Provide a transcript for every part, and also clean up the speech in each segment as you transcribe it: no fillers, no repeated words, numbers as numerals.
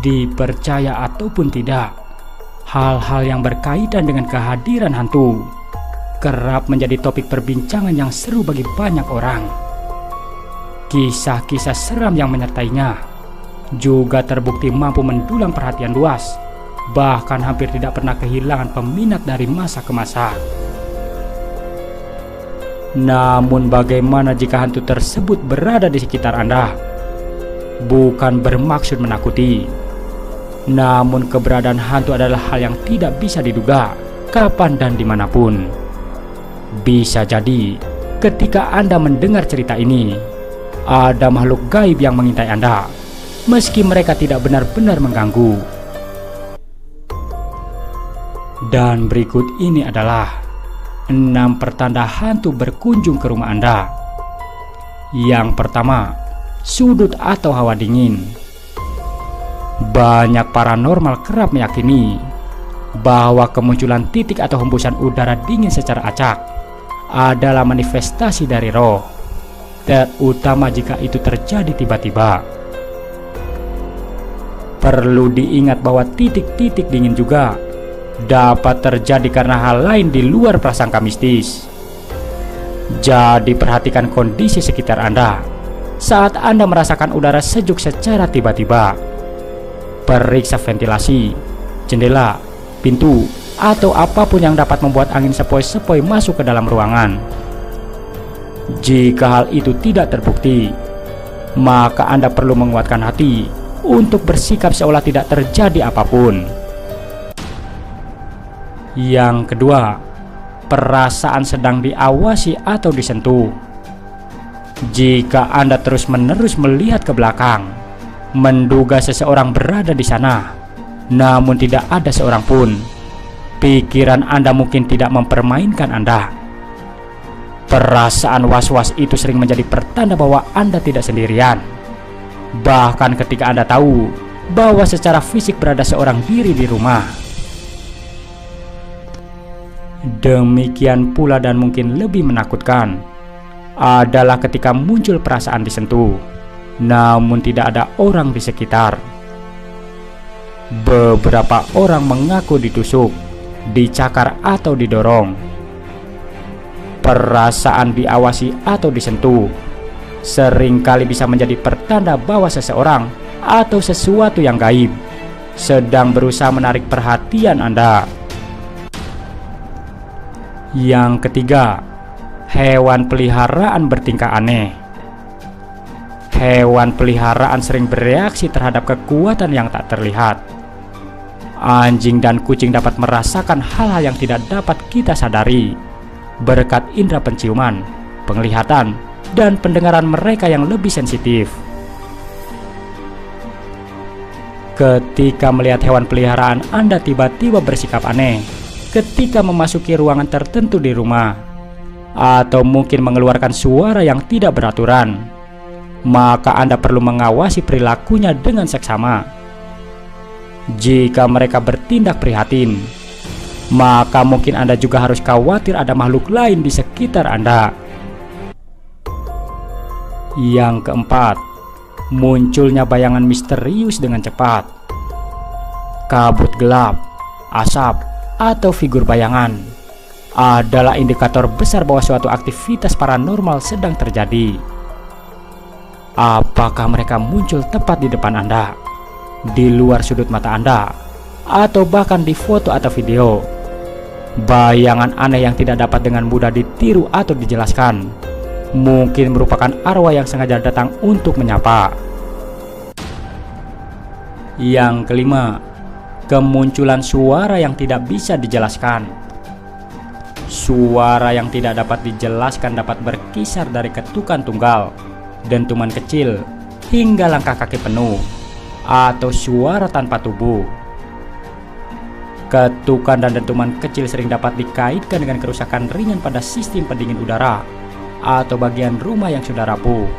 Dipercaya ataupun tidak, hal-hal yang berkaitan dengan kehadiran hantu kerap menjadi topik perbincangan yang seru bagi banyak orang. Kisah-kisah seram yang menyertainya juga terbukti mampu mendulang perhatian luas, bahkan hampir tidak pernah kehilangan peminat dari masa ke masa. Namun bagaimana jika hantu tersebut berada di sekitar Anda? Bukan bermaksud menakuti, namun keberadaan hantu adalah hal yang tidak bisa diduga kapan dan dimanapun. Bisa jadi ketika Anda mendengar cerita ini, ada makhluk gaib yang mengintai Anda, meski mereka tidak benar-benar mengganggu. Dan berikut ini adalah 6 pertanda hantu berkunjung ke rumah Anda. Yang pertama, sudut atau hawa dingin. Banyak paranormal kerap meyakini bahwa kemunculan titik atau hembusan udara dingin secara acak adalah manifestasi dari roh, terutama jika itu terjadi tiba-tiba. Perlu diingat bahwa titik-titik dingin juga dapat terjadi karena hal lain di luar prasangka mistis. Jadi perhatikan kondisi sekitar Anda saat Anda merasakan udara sejuk secara tiba-tiba. Periksa ventilasi, jendela, pintu, atau apapun yang dapat membuat angin sepoi-sepoi masuk ke dalam ruangan. Jika hal itu tidak terbukti, maka Anda perlu menguatkan hati untuk bersikap seolah tidak terjadi apapun. Yang kedua, perasaan sedang diawasi atau disentuh. Jika Anda terus-menerus melihat ke belakang, menduga seseorang berada di sana, namun tidak ada seorang pun, pikiran Anda mungkin tidak mempermainkan Anda. Perasaan was-was itu sering menjadi pertanda bahwa Anda tidak sendirian. Bahkan ketika Anda tahu bahwa secara fisik berada seorang diri di rumah. Demikian pula dan mungkin lebih menakutkan adalah ketika muncul perasaan disentuh, namun tidak ada orang di sekitar. Beberapa orang mengaku ditusuk, dicakar atau didorong. Perasaan diawasi atau disentuh seringkali bisa menjadi pertanda bahwa seseorang atau sesuatu yang gaib sedang berusaha menarik perhatian Anda. Yang ketiga, hewan peliharaan bertingkah aneh. Hewan peliharaan sering bereaksi terhadap kekuatan yang tak terlihat. Anjing dan kucing dapat merasakan hal-hal yang tidak dapat kita sadari berkat indera penciuman, penglihatan, dan pendengaran mereka yang lebih sensitif. Ketika melihat hewan peliharaan Anda tiba-tiba bersikap aneh ketika memasuki ruangan tertentu di rumah, atau mungkin mengeluarkan suara yang tidak beraturan, maka Anda perlu mengawasi perilakunya dengan seksama. Jika mereka bertindak prihatin, maka mungkin Anda juga harus khawatir ada makhluk lain di sekitar Anda. Yang keempat, munculnya bayangan misterius dengan cepat. Kabut gelap, asap, atau figur bayangan adalah indikator besar bahwa suatu aktivitas paranormal sedang terjadi. Apakah mereka muncul tepat di depan Anda, di luar sudut mata Anda, atau bahkan di foto atau video? Bayangan aneh yang tidak dapat dengan mudah ditiru atau dijelaskan mungkin merupakan arwah yang sengaja datang untuk menyapa. Yang kelima, kemunculan suara yang tidak bisa dijelaskan. Suara yang tidak dapat dijelaskan dapat berkisar dari ketukan tunggal, dentuman kecil, hingga langkah kaki penuh, atau suara tanpa tubuh. Ketukan dan dentuman kecil sering dapat dikaitkan dengan kerusakan ringan pada sistem pendingin udara atau bagian rumah yang sudah rapuh.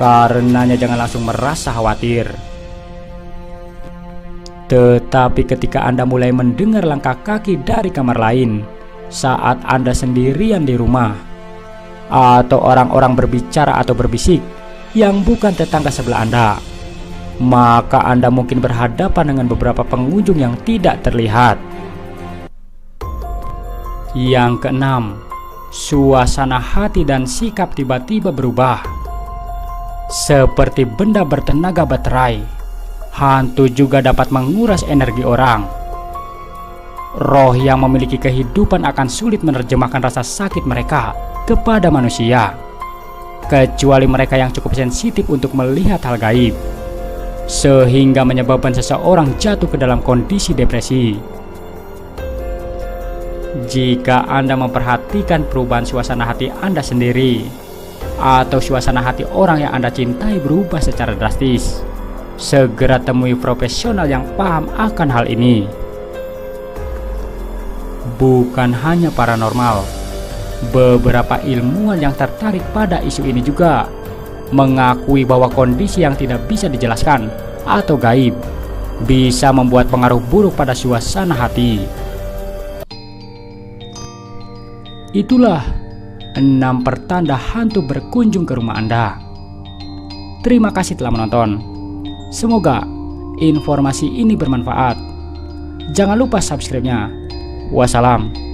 Karenanya jangan langsung merasa khawatir. Tetapi ketika Anda mulai mendengar langkah kaki dari kamar lain saat Anda sendirian di rumah, atau orang-orang berbicara atau berbisik yang bukan tetangga sebelah Anda, maka Anda mungkin berhadapan dengan beberapa pengunjung yang tidak terlihat. Yang keenam, suasana hati dan sikap tiba-tiba berubah. Seperti benda bertenaga baterai, hantu juga dapat menguras energi orang. Roh yang memiliki kehidupan akan sulit menerjemahkan rasa sakit mereka kepada manusia, kecuali mereka yang cukup sensitif untuk melihat hal gaib, sehingga menyebabkan seseorang jatuh ke dalam kondisi depresi. Jika Anda memperhatikan perubahan suasana hati Anda sendiri, atau suasana hati orang yang Anda cintai berubah secara drastis, segera temui profesional yang paham akan hal ini. Bukan hanya paranormal, beberapa ilmuwan yang tertarik pada isu ini juga mengakui bahwa kondisi yang tidak bisa dijelaskan atau gaib bisa membuat pengaruh buruk pada suasana hati. Itulah 6 pertanda hantu berkunjung ke rumah Anda. Terima kasih telah menonton. Semoga informasi ini bermanfaat. Jangan lupa subscribe-nya. Wassalam.